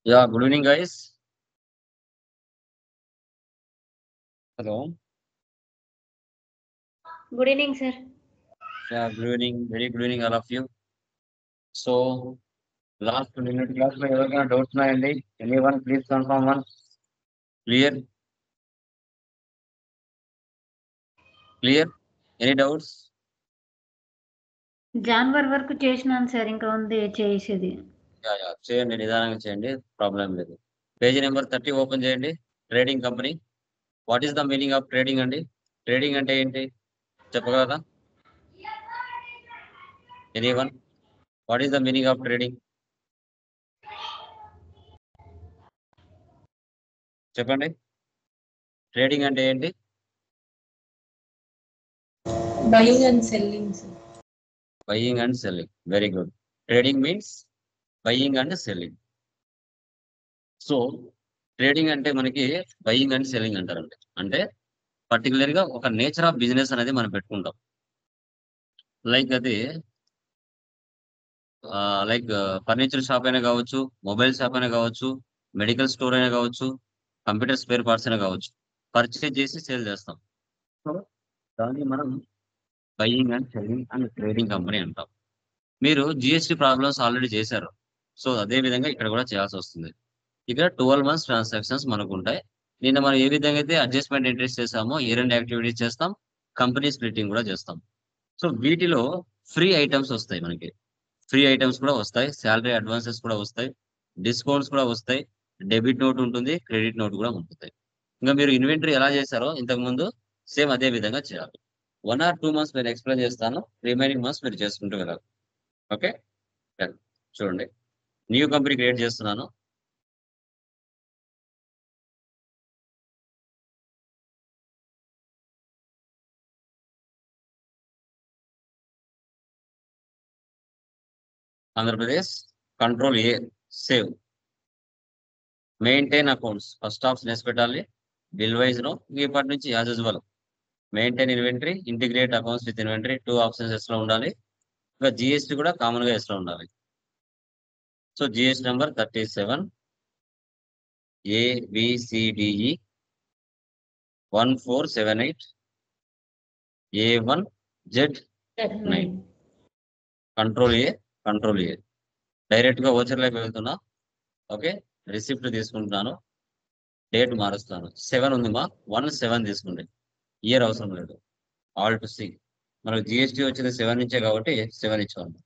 Yeah, good evening, guys. Hello. Good evening, sir. Yeah, good evening. Very good evening, all of you. So, last minute class లో ఎవరికైనా doubts ఉన్నాయండి? Anyone, please confirm one. Clear? Clear? Any doubts? January వరకు చేసినాను sir, ఇంకా ఉంది చేసేది. Yeah. చేయండి, నిదానంగా చేయండి. ప్రాబ్లం లేదు. పేజీ నెంబర్ 30 ఓపెన్ చేయండి. Trading company. What is the meaning of trading అండి? ట్రేడింగ్ అంటే ఏంటి చెప్పగలరా? Anyone? What is the meaning of trading? చెప్పండి. ట్రేడింగ్ అంటే ఏంటి? Buying and selling, sir. Buying and selling. Very good. Trading means buying and selling. So trading అంటే మనకి buying and selling అంటారండి. అంటే పర్టికులర్ గా ఒక నేచర్ ఆఫ్ బిజినెస్ అనేది మనం పెట్టుకుంటాం. లైక్ అది లైక్ ఫర్నిచర్ షాప్ అయినా కావచ్చు, మొబైల్ షాప్ అయినా కావచ్చు, మెడికల్ స్టోర్ అయినా కావచ్చు, కంప్యూటర్ స్పేర్ పార్ట్స్ అయినా కావచ్చు. పర్చేజ్ చేసి సేల్ చేస్తాం. సో దాన్ని మనం buying and selling and trading company అంటాం. మీరు జిఎస్టీ ప్రాబ్లమ్స్ ఆల్రెడీ చేశారు. సో అదే విధంగా ఇక్కడ కూడా చేయాల్సి వస్తుంది. ఇక్కడ 12 మంత్స్ ట్రాన్సాక్షన్స్ మనకు ఉంటాయి. నిన్న మనం ఏ విధంగా అయితే అడ్జస్ట్మెంట్ ఎంట్రీస్ చేసామో ఇయర్ ఎండ్ యాక్టివిటీస్ చేస్తాం, కంపెనీ స్ప్లిట్టింగ్ కూడా చేస్తాం. సో వీటిలో ఫ్రీ ఐటమ్స్ వస్తాయి మనకి. ఫ్రీ ఐటమ్స్ కూడా వస్తాయి, శాలరీ అడ్వాన్సెస్ కూడా వస్తాయి, డిస్కౌంట్స్ కూడా వస్తాయి, డెబిట్ నోట్ ఉంటుంది, క్రెడిట్ నోట్ కూడా ఉంటుంది. ఇంకా మీరు ఇన్వెంటరీ ఎలా చేశారో ఇంతకు ముందు సేమ్ అదే విధంగా చేయాలి. 1 or 2 మంత్స్ నేను ఎక్స్ప్లెయిన్ చేస్తాను, రిమైనింగ్ మంత్స్ మీరు చేసుకుంటూ వెళ్ళాలి. ఓకే, చూడండి. న్యూ కంపెనీ క్రియేట్ చేస్తున్నాను. Andhra Pradesh. Control A, save. Maintain accounts first option వేసి పెట్టాలి. బిల్ వైజ్ నో, ఇప్పటి నుంచి as usual maintain inventory, integrate accounts with inventory, 2 options yes లో ఉండాలి. ఇంకా జిఎస్టీ కూడా కామన్ గా ఎస్ లో ఉండాలి. So GST number 37 ABCDE 1478 A1Z9. Control A. Direct గా ఓచర్లోకి వెళ్తున్నా. ఓకే, రిసిప్ట్ తీసుకుంటున్నాను, డేట్ మారుస్తాను. 7 ఉంది మా, 17 తీసుకోండి. ఇయర్ అవసరం లేదు. Alt C. మనకు జిఎస్టీ వచ్చింది 7 నుంచే కాబట్టి 7 ఇచ్చాము.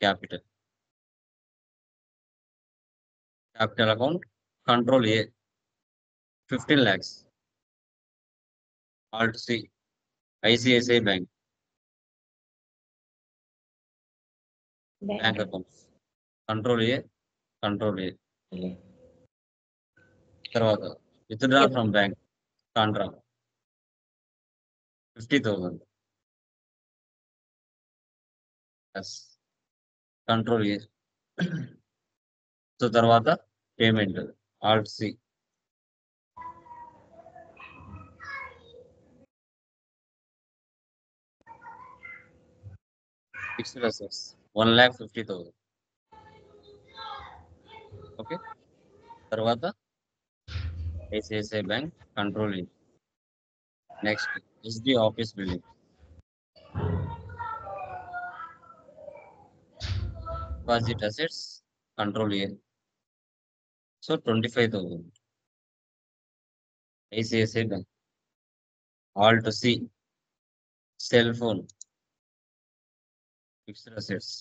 Capital account control A 15 lakhs. Alt C. ICICI bank accounts control A. తర్వాత withdraw from bank contra 50,000. Control A. So తర్వాత payment alt C. Fixed assets 1,50,000. Okay, తర్వాత ICICI bank control A. Next SD office building deposit assets control A. So 25,000. ICICI bank alt C. Cell phone fixed assets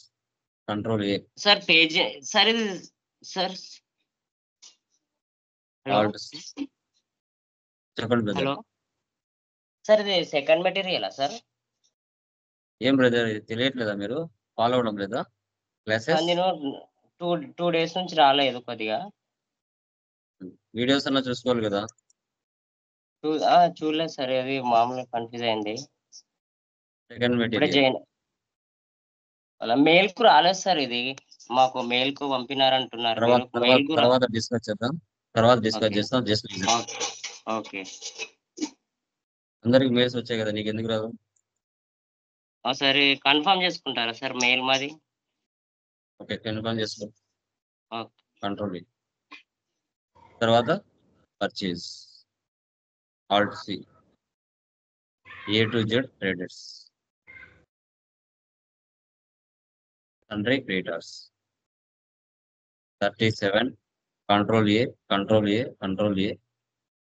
control A. Sir page sir ఇది sir all to C. చెప్పండి brother. Hello sir ఇది second material sir? ఏం brother ఇది తెలియట్లేదా? మీరు follow అవడం లేదా classes? నేను two days నుంచి రాలేదు కొద్దిగా. వీడియోస్ అన్నా చూసుకోవాలి కదా. చూడలేదు సార్, అది మామూలుగా కన్ఫ్యూజ్ అయింది. సెకండ్ ఇప్పుడే మెటీరియల్ జాయిన్ అలా మెయిల్ కు రాలేదు సార్. ఇది మాకు మెయిల్ కు పంపినారంటున్నారు. తర్వాత డిస్కస్ చేద్దాం. Okay. జస్ట్ ఓకే అందరికి మెయిల్స్ వచ్చాయి కదా, నీకు ఎందుకు రాదు? సరే కన్ఫర్మ్ చేసుకుంటారా సార్ మెయిల్ మాది? ఓకే, కన్ఫర్మ్ చేసుకో. Okay. కంట్రోల్ తర్వాత purchase alt C A to Z traders sundry creditors 37 control A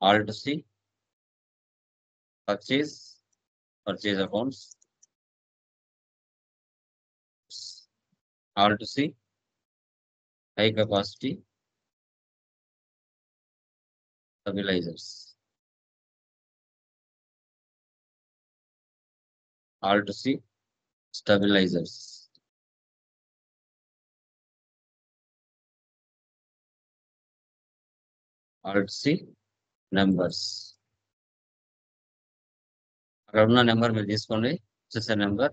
alt C purchase accounts alt C high capacity stabilizers alt C stabilizers alt C numbers అక్కడ ఉన్న number మీరు తీసుకోండి వచ్చేసే number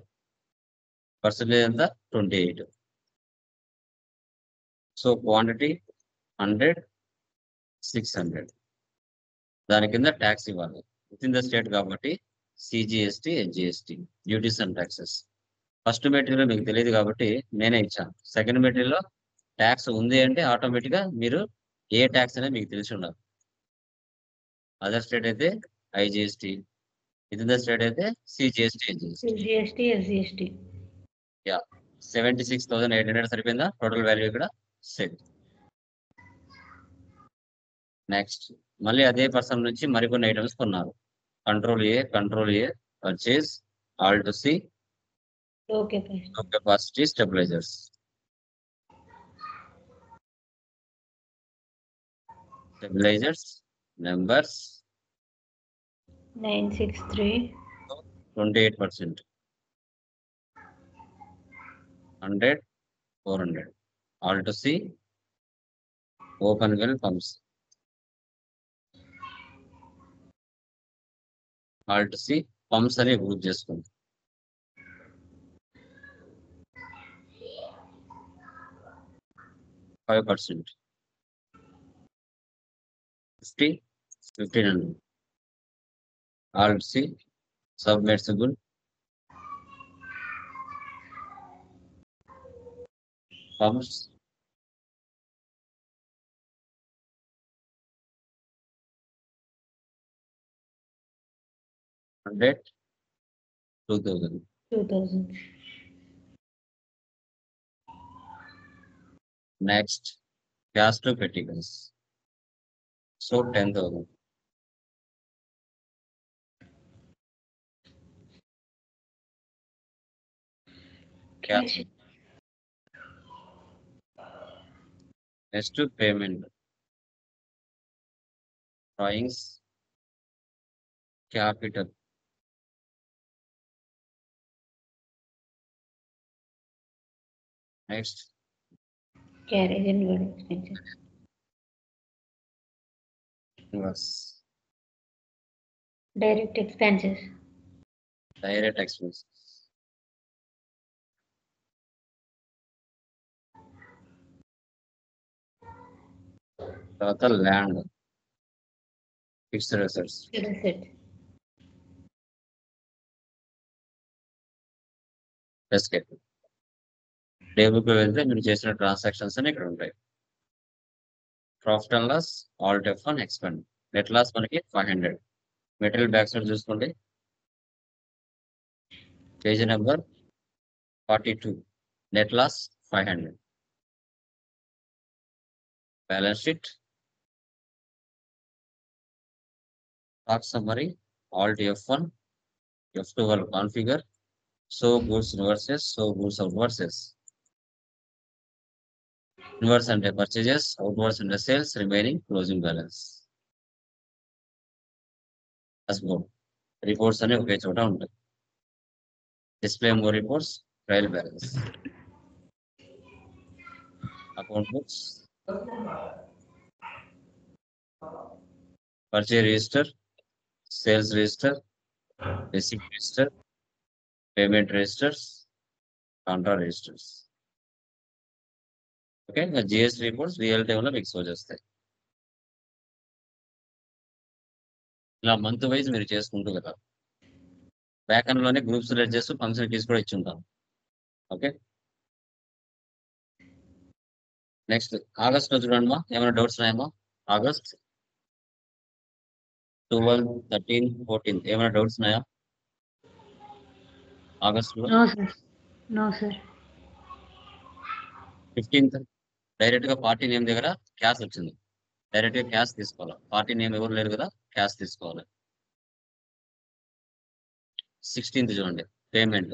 percentage ఎంత 28 so quantity 100 600 దాని కింద tax ఇవ్వాలి with in the state కాబట్టి CGST SGST duties and taxes first material మీకు తెలియదు కాబట్టి నేనే ఇచ్చాను సెకండ్ మెటీరియల్లో ట్యాక్స్ ఉంది అంటే ఆటోమేటిక్గా మీరు ఏ ట్యాక్స్ అనేది మీకు తెలిసి ఉండాలి అదర్ స్టేట్ అయితే IGST within the state అయితే సిజిఎస్టీ జిఎస్టీ ఎస్జిఎస్టీ. యా 76,800 సరిపోయిందా టోటల్ వాల్యూ ఇక్కడ సేవ్. నెక్స్ట్ మళ్ళీ అదే పర్సన్ నుంచి మరికొన్ని ఐటమ్స్ కొన్నారు control A purchase alt C low capacity stabilisers numbers 963 28% 100 400 alt C open well pumps alt C pumps అని group చేసుకోండి 5% 50 1500 alt C submersible pumps $100 $2,000 2000. next gas to petticles so 10,000 cash next to payment drawings capital next Carriage and load expenses. inverse Direct expenses. direct expenses తర్వాత land fixed assets Asset. Escape టేబుల్కి వెళ్తే మీరు చేసిన transactions అని ఇక్కడ ఉంటాయి profit and loss alt F1 expand net loss మనకి 500 material back side చూసుకోండి page number 42 net loss 500 balance sheet stock summary alt F1 F2 వాళ్ళు configure so goods inwards so goods outwards inwards అంటే purchases outwards అంటే sales remaining closing balance reports అనే ఒకే చోట ఉంటాయి display more reports trial balance account books purchase register sales register receipt register payment registers Contra registers okay ఇంకా GS reports real టైంలో మీకు show చేస్తాయి ఇలా మంత్ వైజ్ మీరు చేసుకుంటూ కదా బ్యాక్ అండ్ లోనే గ్రూప్స్ రెడ్ చేస్తూ ఫంక్షన్ కీస్ కూడా ఇచ్చి ఉంటాం ఓకే నెక్స్ట్ ఆగస్ట్ లో చూడండి మా ఏమైనా డౌట్స్ ఉన్నాయమ్మా ఆగస్ట్ 12, 13, 14 ఏమైనా డౌట్స్ ఉన్నాయా ఆగస్టులో? No, sir. No, sir. 15th direct గా పార్టీ నేమ్ దగ్గర క్యాష్ వచ్చింది. డైరెక్ట్ గా క్యాష్ తీసుకోవాలి. పార్టీ నేమ్ ఎవరు లేరు కదా, క్యాష్ తీసుకోవాలి. 16th చూడండి పేమెంట్.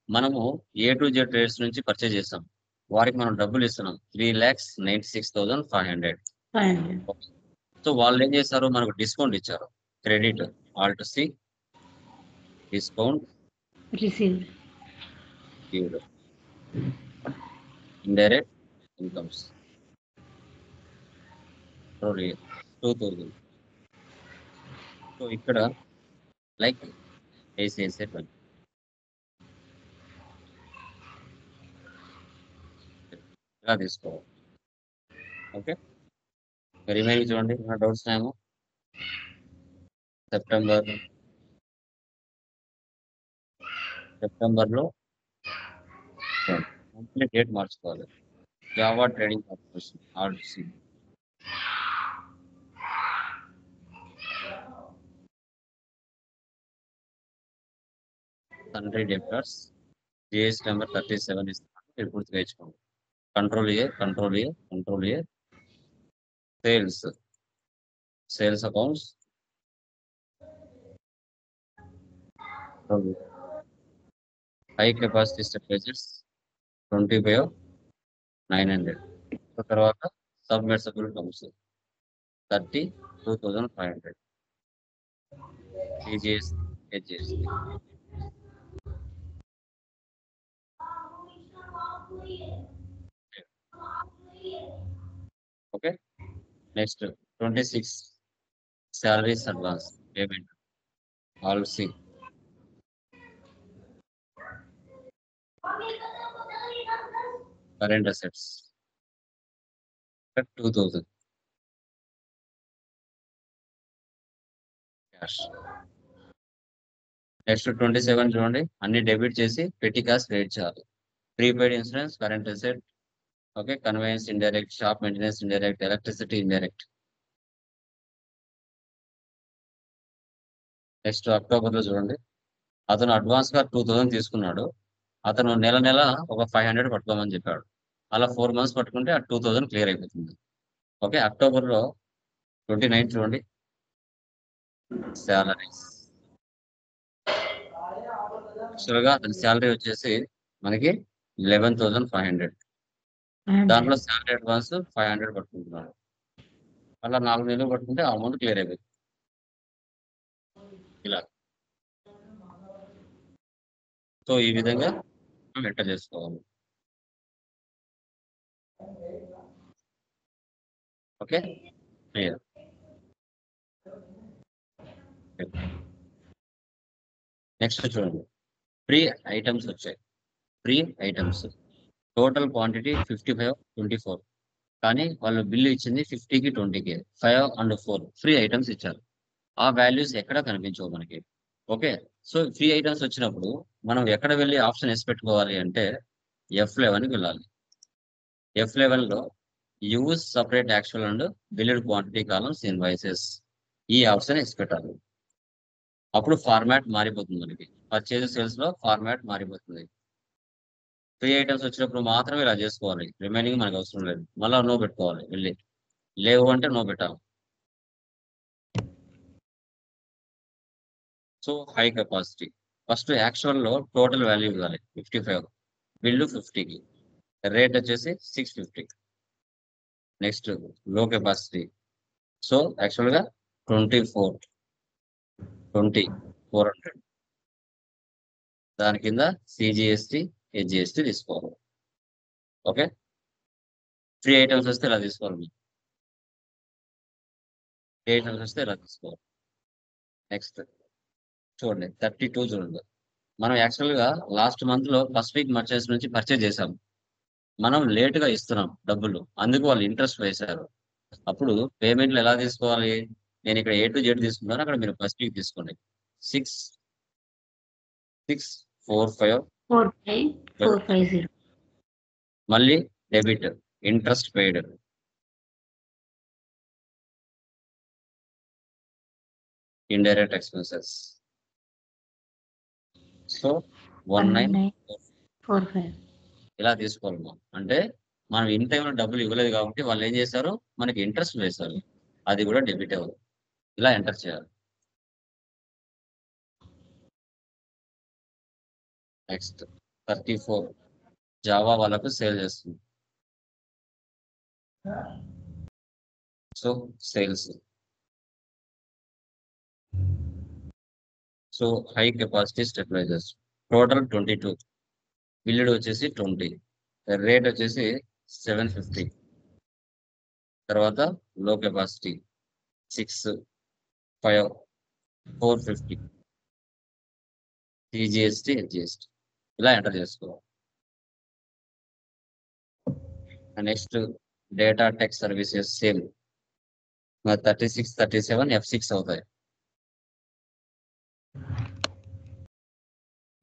మనము A to Z ట్రేడ్స్ నుంచి పర్చేజ్ చేస్తాం. వారికి మనం డబ్బులు ఇస్తున్నాం 3,96,500. 500. సో వాళ్ళు ఏం చేశారు, మనకు డిస్కౌంట్ ఇచ్చారు. Credit alt C discount Received. Gived indirect incomes 2000. So ఇక్కడ లైక్ వేసేసే పని ఇలా తీసుకోవాలి. ఓకే, రిమైనింగ్ చూడండి ఏమైనా డౌట్స్ ఉన్నాయేమో. సెప్టెంబర్లో కంపెనీ డేట్ మార్చుకోవాలి. Java trading corporation RC sundry debtors GST number 37 ఇస్తాను, మీరు పూర్తిగా ఇచ్చుకోండి. Control A sales accounts high capacity stabilisers 20/900. తర్వాత submersible pumps 32,500. HGST okay. Next 26 salaries advance payment all C. Current assets 2,000 cash. Next 27 చూడండి, అన్ని debit చేసి పెట్టి కాస్ట్ క్రెడిట్ చేయాలి. Prepaid insurance current asset, okay. Conveyance indirect, shop maintenance indirect, electricity indirect. Next October లో చూడండి, అతను advance గా 2,000 తీసుకున్నాడు. అతను నెల నెల ఒక 500 పట్టుకోమని చెప్పాడు. అలా 4 months పట్టుకుంటే ఆ 2,000 క్లియర్ అయిపోతుంది. ఓకే, అక్టోబర్ లో 29 చూడండి, శాలరీస్. యాక్చువల్ గా అతని శాలరీ వచ్చేసి మనకి 11,500. దాంట్లో శాలరీ అడ్వాన్స్ 500 పట్టుకుంటున్నాడు. అలా 4 నెలలు పట్టుకుంటే ఆ అమౌంట్ క్లియర్ అయిపోతుంది. ఇలా సో ఈ విధంగా మనం ఎంటర్ చేసుకోవాలి. Okay, clear. నెక్స్ట్ చూడండి, ఫ్రీ ఐటమ్స్ వచ్చాయి. Free items total quantity 55, 24. కానీ వాళ్ళు బిల్లు ఇచ్చింది 50కి 20కి 5 and 4 ఫ్రీ ఐటమ్స్ ఇచ్చారు. ఆ వాల్యూస్ ఎక్కడ కనిపించవు మనకి. ఓకే, సో ఫ్రీ ఐటమ్స్ వచ్చినప్పుడు మనం ఎక్కడ వెళ్ళి ఆప్షన్ ఎస్ పెట్టుకోవాలి అంటే F11కి వెళ్ళాలి. F11 లో use separate actual and build quantity columns invoices, ఈ ఆప్షన్ ఎస్ పెట్టాలి. అప్పుడు ఫార్మాట్ మారిపోతుంది మనకి. పర్చేజ్ సేల్స్ లో ఫార్మాట్ మారిపోతుంది. ఫ్రీ ఐటమ్స్ వచ్చినప్పుడు మాత్రమే ఇలా చేసుకోవాలి, రిమైనింగ్ మనకు అవసరం లేదు. మళ్ళీ నో పెట్టుకోవాలి, వెళ్ళి లేవు అంటే నో పెట్టాలి. So high capacity first actual లో టోటల్ వాల్యూ ఇవ్వాలి 55, బిల్లు 50కి, రేట్ వచ్చేసి 650. నెక్స్ట్ లో కెపాసిటీ, సో యాక్చువల్ గా 400. దాని కింద CGST, HGST తీసుకోవాలి. ఓకే, ఫ్రీ ఐటమ్స్ వస్తే ఇలా తీసుకోవాలి. ఫ్రీ ఐటమ్స్ వస్తే ఇలా తీసుకోవాలి. నెక్స్ట్ చూడండి 32 చూడండి, మనం యాక్చువల్ గా లాస్ట్ మంత్ లో ఫస్ట్ వీక్ మర్చెస్ నుంచి పర్చేజ్ చేసాం. మనం లేట్ గా ఇస్తున్నాం డబ్బులు, అందుకు వాళ్ళు ఇంట్రెస్ట్ వేశారు. అప్పుడు పేమెంట్లు ఎలా తీసుకోవాలి, నేను ఇక్కడ A to Z తీసుకున్నాను, అక్కడ మీరు ఫస్ట్ వీక్ తీసుకోండి. 45450. మళ్ళీ debit interest paid indirect expenses. So 1945. ఇలా తీసుకోవాలి మనం. అంటే మనం ఇన్ టైంలో డబ్బులు ఇవ్వలేదు కాబట్టి వాళ్ళు ఏం చేశారు, మనకి ఇంట్రెస్ట్ వేశారు, అది కూడా డెబిట్ అవ్వదు. ఇలా ఎంటర్ చేయాలి. నెక్స్ట్ 34 జావా వాళ్ళకు సేల్ చేస్తుంది. So sales. So high capacity stabilisers total 22, బిల్లుడ్ వచ్చేసి 20, రేట్ వచ్చేసి 750. తర్వాత లో కెపాసిటీ 6, 5, 450, సిజిఎస్టీ, హెచ్జిఎస్టీ ఇలా ఎంటర్ చేసుకోవాలి. Next data tech services same 36, 37 F6 అవుతాయి.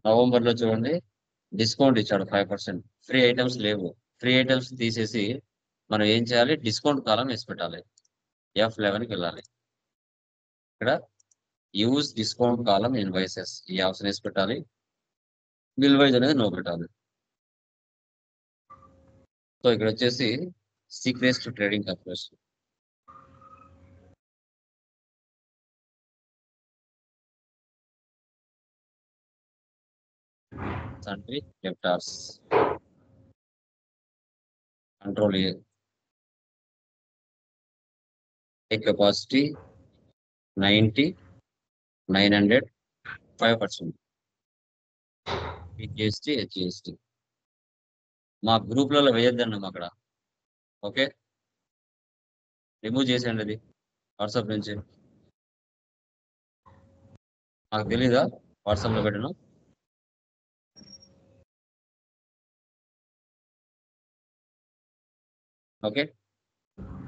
నవంబర్లో చూడండి డిస్కౌంట్ ఇచ్చాడు 5%. ఫ్రీ ఐటమ్స్ లేవు. ఫ్రీ ఐటమ్స్ తీసేసి మనం ఏం చేయాలి, డిస్కౌంట్ కాలం వేసి పెట్టాలి. F11కి వెళ్ళాలి. ఇక్కడ యూజ్ డిస్కౌంట్ కాలం ఇన్వాయిసెస్ ఈ ఆప్షన్ వేసి పెట్టాలి. బిల్ వైజ్ అనేది నో పెట్టాలి. సో ఇక్కడ వచ్చేసి secrets to trading corporation. Sundry debtors. Control A. Take capacity 90, 900, 5%. GST, HGST. మా గ్రూప్లలో వేయొద్దన్నాం అక్కడ. ఓకే, రిమూవ్ చేసేయండి అది వాట్సాప్ నుంచి. నాకు తెలీదా వాట్సాప్లో పెట్టను. ఓకే,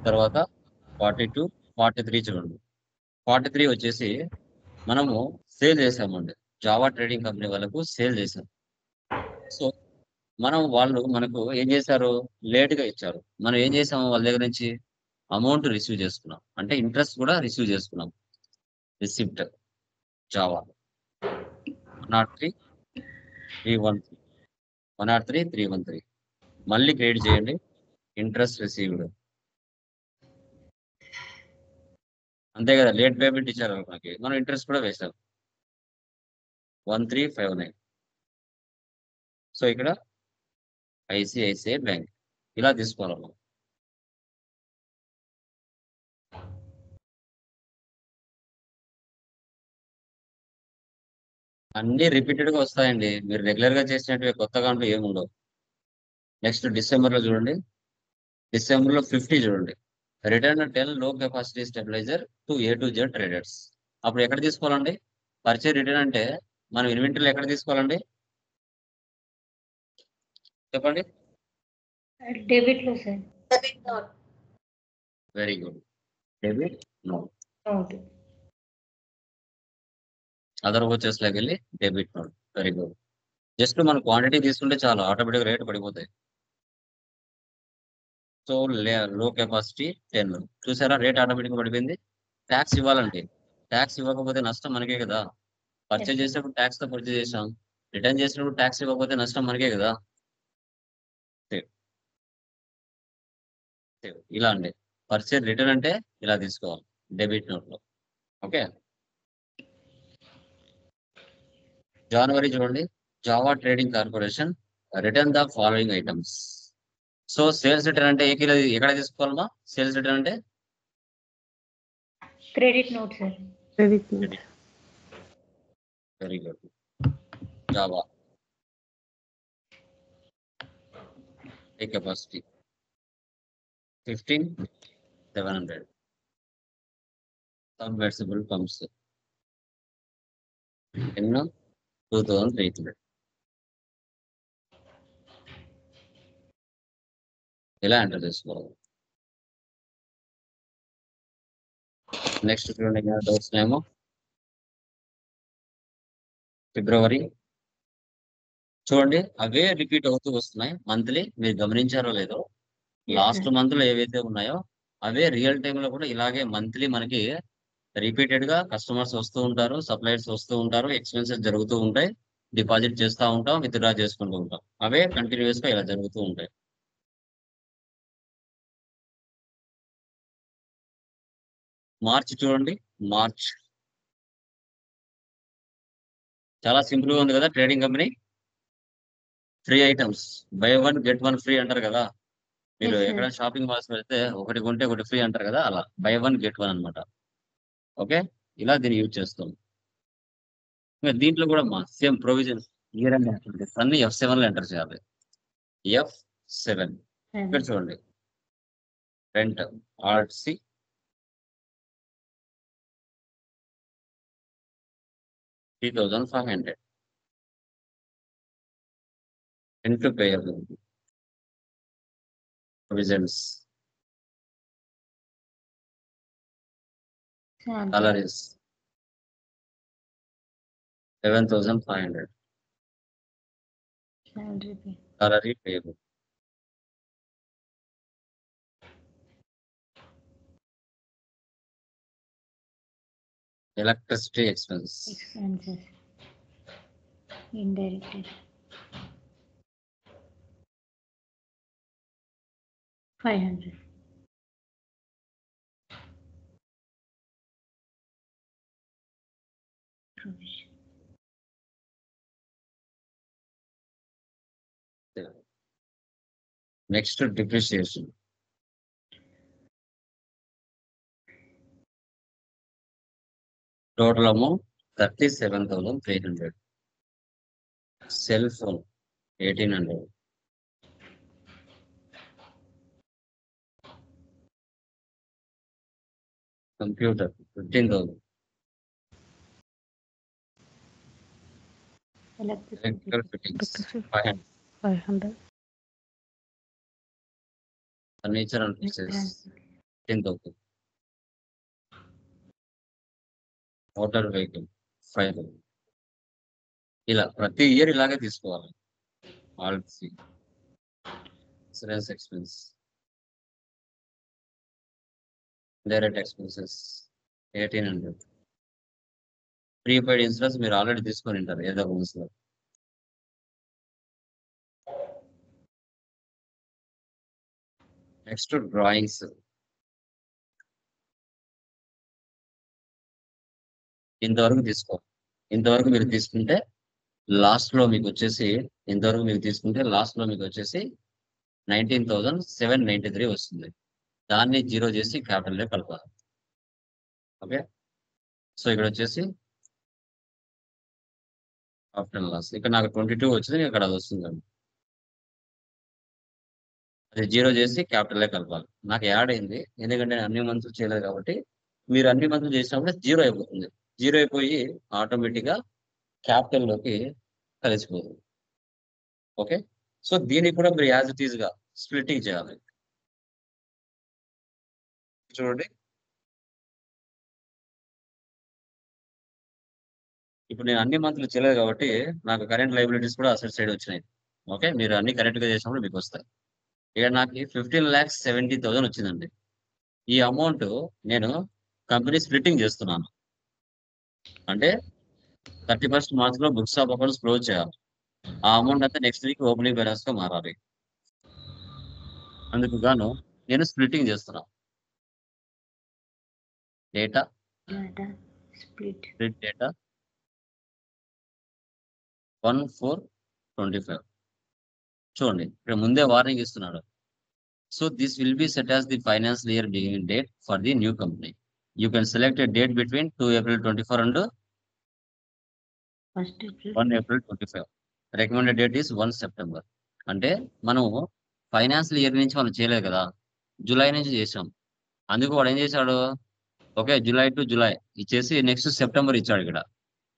తర్వాత 42, 43 చూడండి. 43 వచ్చేసి మనము సేల్ చేసామండి. జావా ట్రేడింగ్ కంపెనీ వాళ్ళకు సేల్ చేసాం. సో వాళ్ళు మనకు ఏం చేశారు, లేట్గా ఇచ్చారు. మనం ఏం చేసాము, వాళ్ళ దగ్గర నుంచి అమౌంట్ రిసీవ్ చేసుకున్నాం, అంటే ఇంట్రెస్ట్ కూడా రిసీవ్ చేసుకున్నాం. రిసిప్ట్ జావా 103, 313, 103, 313 మళ్ళీ క్రియేట్ చేయండి. ఇంట్రెస్ట్ రిసీవ్డ్ అంతే కదా, లేట్ పేమెంట్ ఇచ్చారు మనకి, మనం ఇంట్రెస్ట్ కూడా వేసాం 1359. సో ఇక్కడ ఐసిఐసిఐ బ్యాంక్ ఇలా తీసుకోవాలి మనం. అన్ని రిపీటెడ్ గా వస్తాయండి, మీరు రెగ్యులర్ గా చేసినట్టు కొత్తగా అంటూ ఏముండవు. నెక్స్ట్ డిసెంబర్ లో చూడండి. డిసెంబర్ లో 50 చూడండి. రిటర్న్ 10 లో capacity stabiliser to A to Z traders. అప్పుడు ఎక్కడ తీసుకోవాలండి, పర్చేజ్ రిటర్న్ అంటే మనం ఇన్వెంటరీలో ఎక్కడ తీసుకోవాలండి చెప్పండి. డెబిట్ లో sir. Very good. Debit note. Okay. Other వచ్చేస్ లోకి వెళ్ళి debit note. Very good. Just మనం క్వాంటిటీ తీసుకుంటే చాలు, ఆటోమేటిక్ రేట్ పడిపోతాయి. సో లో కెపాసిటీ 10 చూసారా, రేట్ ఆటోమేటిక్ పడిపోయింది. ట్యాక్స్ ఇవ్వాలండి, ట్యాక్స్ ఇవ్వకపోతే నష్టం మనకే కదా. పర్చేజ్ చేసినప్పుడు ట్యాక్స్ తో పర్చేజ్ చేసాం, రిటర్న్ చేసినప్పుడు ట్యాక్స్ ఇవ్వకపోతే నష్టం మనకే కదా. ఇలా అండి, పర్చేజ్ రిటర్న్ అంటే ఇలా తీసుకోవాలి డెబిట్ నోట్ లో. ఓకే, జనవరి చూడండి. Java trading corporation return the following items. So sales return అంటే ఎక్కడ తీసుకోవాలమ్మా, సేల్స్ రిటర్న్ అంటే credit note sir. Credit note. Very good. Java capacity 15,700. Submersible pumps ఎన్నో 2,300. ఇలా ఎంటర్ చేసుకోవాలి. నెక్స్ట్ చూడండి, డౌట్స్ ఏమో ఫిబ్రవరి చూడండి, అవే రిపీట్ అవుతూ వస్తున్నాయి మంత్లీ. మీరు గమనించారో లేదో, లాస్ట్ మంత్ లో ఏవైతే ఉన్నాయో అవే రియల్ టైమ్ లో కూడా ఇలాగే మంత్లీ మనకి రిపీటెడ్ గా కస్టమర్స్ వస్తూ ఉంటారు, సప్లయర్స్ వస్తూ ఉంటారు, ఎక్స్పెన్సెస్ జరుగుతూ ఉంటాయి, డిపాజిట్ చేస్తూ ఉంటాం, విత్డ్రా చేసుకుంటూ ఉంటాం. అవే కంటిన్యూస్ గా ఇలా జరుగుతూ ఉంటాయి. మార్చ్ చూడండి. మార్చ్ చాలా సింపుల్ గా ఉంది కదా. Trading company free items, by one get one free అంటారు కదా. మీరు Yes, sir. ఎక్కడ షాపింగ్ మాల్స్ వెళ్తే ఒకటి కొంటే ఒకటి ఫ్రీ అంటారు కదా, అలా బై వన్ గెట్ వన్ అనమాట. ఓకే, ఇలా దీన్ని యూజ్ చేస్తాం. ఇంకా దీంట్లో కూడా మా same provision year and activities అన్ని F7 లో ఎంటర్ చేయాలి. F7 ఇక్కడ 7. చూడండి. Rent RC 3,500. Rent payable. Provisions. Salary. Salaries 7,500. Salary pay. Salary payable. Electricity expense. Expenses. Indirect. 500. Provision. Next depreciation. Total amount 37,300. Cell phone 1,800. Computer 15,000. Electrical fittings 500. 500. Furniture and fixtures 10,000. Motor vehicle 5,000. ఇలా ప్రతి year ఇలాగే తీసుకోవాలి. Policy, insurance expense, direct expenses 1,800. Prepaid insurance మీరు already తీసుకొని ఉంటారు ఏదో ఒక లో. Next drawings. ఇంతవరకు తీసుకోవాలి. ఇంతవరకు మీరు తీసుకుంటే లాస్ట్ లో మీకు వచ్చేసి 19,793 వస్తుంది. దాన్ని జీరో చేసి క్యాపిటల్ లో కలపాలి. ఓకే, సో ఇక్కడ వచ్చేసి ఆఫ్టర్ లాస్ ఇక్కడ నాకు 22 వచ్చింది, ఇక్కడ అది వస్తుంది. అది జీరో చేసి క్యాపిటల్ కలపాలి. నాకు యాడ్ అయింది ఎందుకంటే నేను అన్ని మంత్స్ చేయలేదు కాబట్టి. మీరు అన్ని మంత్స్ చేసినప్పుడు జీరో అయిపోతుంది. జీరో అయిపోయి ఆటోమేటిక్ గా క్యాపిటల్ లోకి కలిసిపోతుంది. ఓకే, సో దీనికి కూడా మీరు యాజ్ ఇట్ ఈజ్ గా స్ప్లిట్టింగ్ చేయాలి. చూడండి, ఇప్పుడు నేను అన్ని మంత్లు చేయలేదు కాబట్టి నాకు కరెంట్ లైబిలిటీస్ కూడా అసెట్ సైడ్ వచ్చినాయి. ఓకే, మీరు అన్ని కరెక్ట్ గా చేసినప్పుడు మీకు వస్తాయి. ఇక నాకు 15,70,000 వచ్చిందండి. ఈ అమౌంట్ నేను కంపెనీ స్ప్లిట్టింగ్ చేస్తున్నాను. అంటే 31st మార్చ్ లో బుక్స్ ఆఫ్ అకౌంట్స్ క్లోజ్ చేయాలి. ఆ అమౌంట్ అంతా నెక్స్ట్ వీక్ ఓపెనింగ్ బ్యాలెన్స్ గా మారాలి. అందుకు గాను నేను స్ప్లిట్టింగ్ చేస్తున్నా. Data Data. Split. Split data 1/4/25. చూడండి, ఇక్కడ ముందే వార్నింగ్ ఇస్తున్నాడు. So this will be set as the financial year beginning date for the new company. You can select a date between 2 April 24 and 1st April. 1 April 25. Recommended date is 1 September. అంటే మనము financial year నుంచి మనం చేయలేదు కదా, July నుంచి చేసాం. అందుకు వాడు ఏం చేశాడు, ఓకే జూలై టు జూలై ఇచ్చేసి నెక్స్ట్ సెప్టెంబర్ ఇచ్చాడు ఇక్కడ.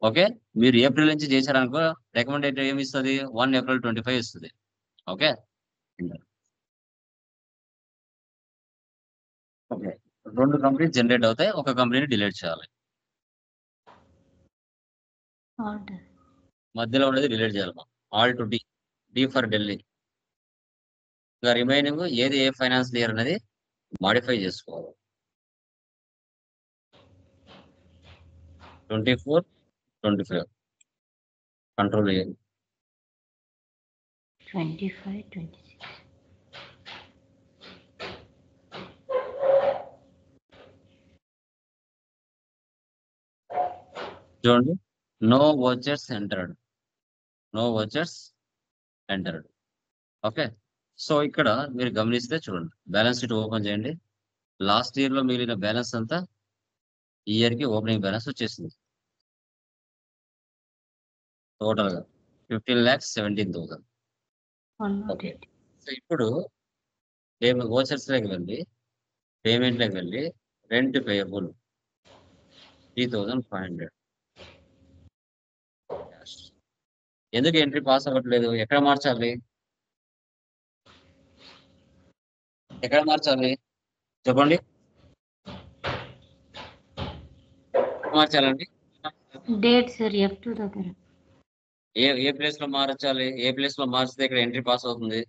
ఓకే, మీరు ఏప్రిల్ నుంచి చేశారనుకో రికమెండెడ్ ఏమి ఇస్తుంది, 1 April 25 ఇస్తుంది. ఓకే, ఓకే, 2 కంపెనీస్ జనరేట్ అవుతాయి, ఒక కంపెనీని డిలీట్ చేయాలి. Order. మధ్యలో ఉండేది డిలీట్ చేయాలి. Alt to D, D for Delhi. ఇంకా రిమైనింగ్ ఏది ఏ ఫైనాన్షియల్ ఇయర్ అనేది మాడిఫై చేసుకోవాలి. 24, 25 కంట్రోల్ ఏ 25, 26. చూడండి. No vouchers entered, no vouchers entered. Okay. So ఇక్కడ మీరు గమనిస్తే చూడండి, బ్యాలెన్స్ షీట్ ఓపెన్ చేయండి. లాస్ట్ ఇయర్ లో మిగిలిన బ్యాలెన్స్ అంతా ఈ ఇయర్ కి ఓపెనింగ్ బ్యాలెన్స్ వచ్చేసింది. టోటల్ గా 15,17,000. ఓకే. 108. సో ఇప్పుడు వోచర్స్ లోకి వెళ్ళి పేమెంట్ లోకి వెళ్ళి రెంట్ పేయబుల్ 3,500. ఎందుకు ఎంట్రీ పాస్ అవ్వట్లేదు? ఎక్కడ మార్చాలి? ఎక్కడ మార్చాలి చెప్పండి. మార్చాలండి. డేట్ సార్ F2 దగ్గర. ఏ ప్లేస్ లో మార్చాలి? ఏ ప్లేస్ లో మార్చితే ఇక్కడ ఎంట్రీ పాస్ అవుతుంది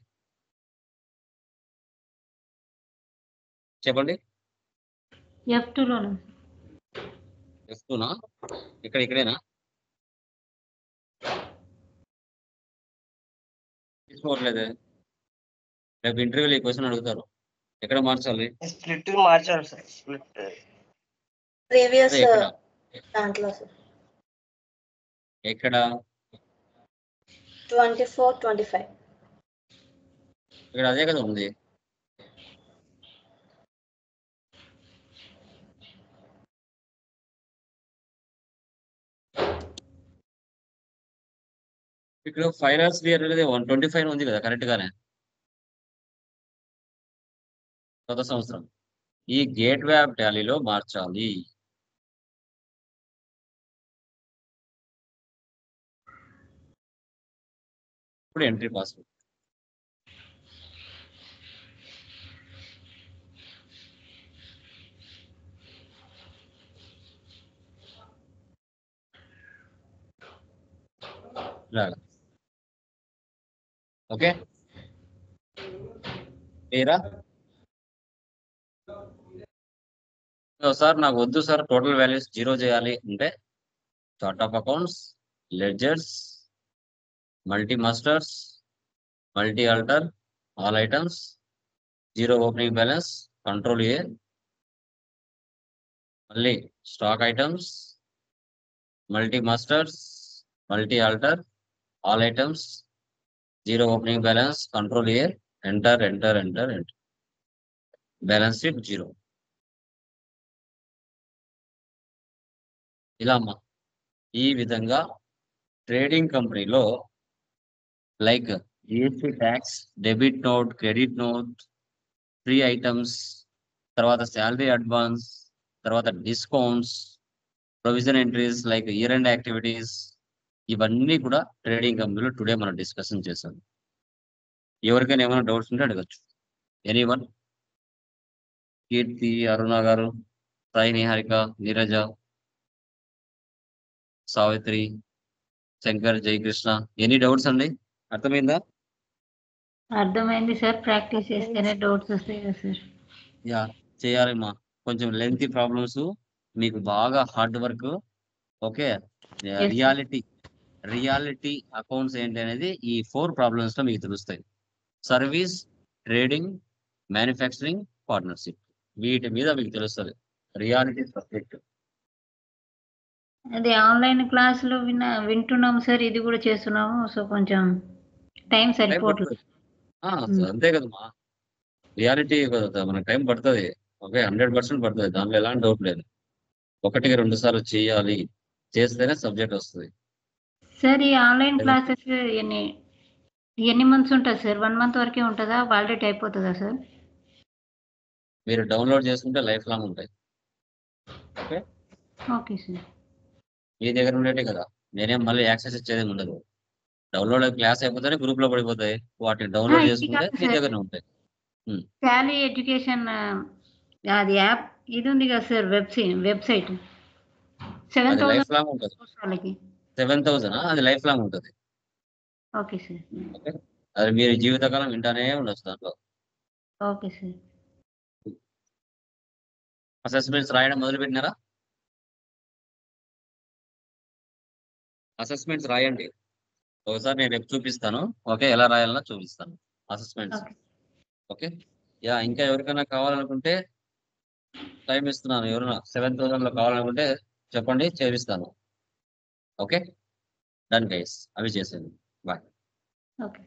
చెప్పండి. F2లోనే. F2నా? ఇక్కడేనా తీసుకోవట్లేదే. రేపు ఇంటర్వ్యూలో ఈ క్వశ్చన్ అడుగుతారు. ఎక్కడ మార్చాలి? స్ప్లిట్ మార్చాలి సార్. స్ప్లిట్ ప్రీవియస్ ఎక్కడ దాంట్లో సార్ ఎక్కడ 24, 25. ఇక్కడ అదే కదా ఉంది. ఇక్కడ ఫైనాన్స్ ఇయర్ అనేది 125 ఉంది కదా కరెక్ట్ గానే కొత్త సంవత్సరం. ఈ గేట్ వే ఆఫ్ టాలీలో మార్చాలి. ఇప్పుడు ఎంట్రీ పాస్వర్డ్ ఇలాగా. ఓకే క్లియరా? సార్ నాకు వద్దు సార్, టోటల్ వాల్యూస్ 0 చేయాలి అంటే chart of accounts, ledgers, multi masters, multi alter, all items, 0 opening balance, control A, మళ్ళీ stock items, multi masters, multi alter, all items, 0 opening balance, control A, enter enter enter enter, balance sheet 0. ఇలా అమ్మా. ఈ విధంగా trading కంపెనీలో like GST tax, debit note, credit note, free items, తర్వాత salary advance, తర్వాత discounts, provision entries like year end activities, ఇవన్నీ కూడా trading కంపెనీలో టుడే మనం డిస్కషన్ చేసాం. ఎవరికైనా ఏమైనా డౌట్స్ ఉంటే అడగచ్చు. ఎనీవన్? కీర్తి, అరుణ గారు, సాయి నిహారిక, నీరజ, సావిత్రి, శంకర్, జయకృష్ణ, ఎనీ డౌట్స్ అండి? అర్థమైందా? అర్థమైంది సార్. ప్రాక్టీస్ చేస్తేనే డౌట్స్ వస్తాయి కదా సార్. యా చేయాలమ్మా. కొంచెం లెంతీ ప్రాబ్లమ్స్, మీకు బాగా hard work. Okay. Yes, sir. Reality accounts ఏంటి అనేది ఈ 4 ప్రాబ్లమ్స్ లో మీకు తెలుస్తాయి. సర్వీస్, ట్రేడింగ్, మ్యానుఫ్యాక్చరింగ్, పార్ట్నర్షిప్, వీటి మీద మీకు తెలుస్తుంది రియాలిటీ సబ్జెక్ట్. అది ఆన్లైన్ క్లాసులు వింటున్నాము సార్. ఇది కూడా చేస్తున్నాము. సో కొంచెం టైం సరిపోవట్లేదు. అంతే కదమ్మా. రియాలిటీ మనకు టైం పడుతుంది. ఓకే, 100% పడుతుంది. దాంట్లో ఎలాంటి డౌట్ లేదు. 1-2 సార్లు చేయాలి, చేస్తేనే సబ్జెక్ట్ వస్తుంది. సార్ ఈ ఆన్లైన్ క్లాసెస్ ఎన్ని మంత్స్ ఉంటుంది సార్? 1 మంత్ వరకే ఉంటుందా? వాలిడిటీ అయిపోతుందా సార్? మీరు డౌన్లోడ్ చేసుకుంటే లైఫ్ లాంగ్ ఉంటాయి. Okay, okay sir. మీ దగ్గర ఉండేటే కదా, నేనేం మళ్ళీ యాక్సెస్ ఇచ్చేది ఉండదు. డౌన్లోడ్ క్లాస్ అయిపోతేనే గ్రూప్ లో పడిపోతాయి. వాటిని డౌన్లోడ్ ఇది చేసుకుంటే కాదు మీ సార్. దగ్గరనే ఉంటాయి. టాలీ ఎడ్యుకేషన్ అది యాప్ ఇది ఉంది కదా సార్, వెబ్సైట్ అది 7,000 లైఫ్ లాంగ్ ఉంటుంది. వాళ్ళకి. 7,000 అది లైఫ్ లాంగ్ ఉంటుంది. Okay sir. ఓకే, అది మీరు జీవితకాలం వింటానే ఉండొచ్చు. దాంట్లో ఓకే సార్. అసెస్మెంట్స్ రాయడం మొదలు పెట్టినారా? అసెస్మెంట్స్ రాయండి. ఒకసారి నేను రేపు చూపిస్తాను. ఓకే, ఎలా రాయాలన్నా చూపిస్తాను అసెస్మెంట్స్. ఓకే. ఓకే. ఇంకా ఎవరికైనా కావాలనుకుంటే టైం ఇస్తున్నాను. ఎవరైనా 7,000 లో కావాలనుకుంటే చెప్పండి, చేపిస్తాను. ఓకే, డన్ గైస్, అవి చేసేయండి. బాయ్. ఓకే.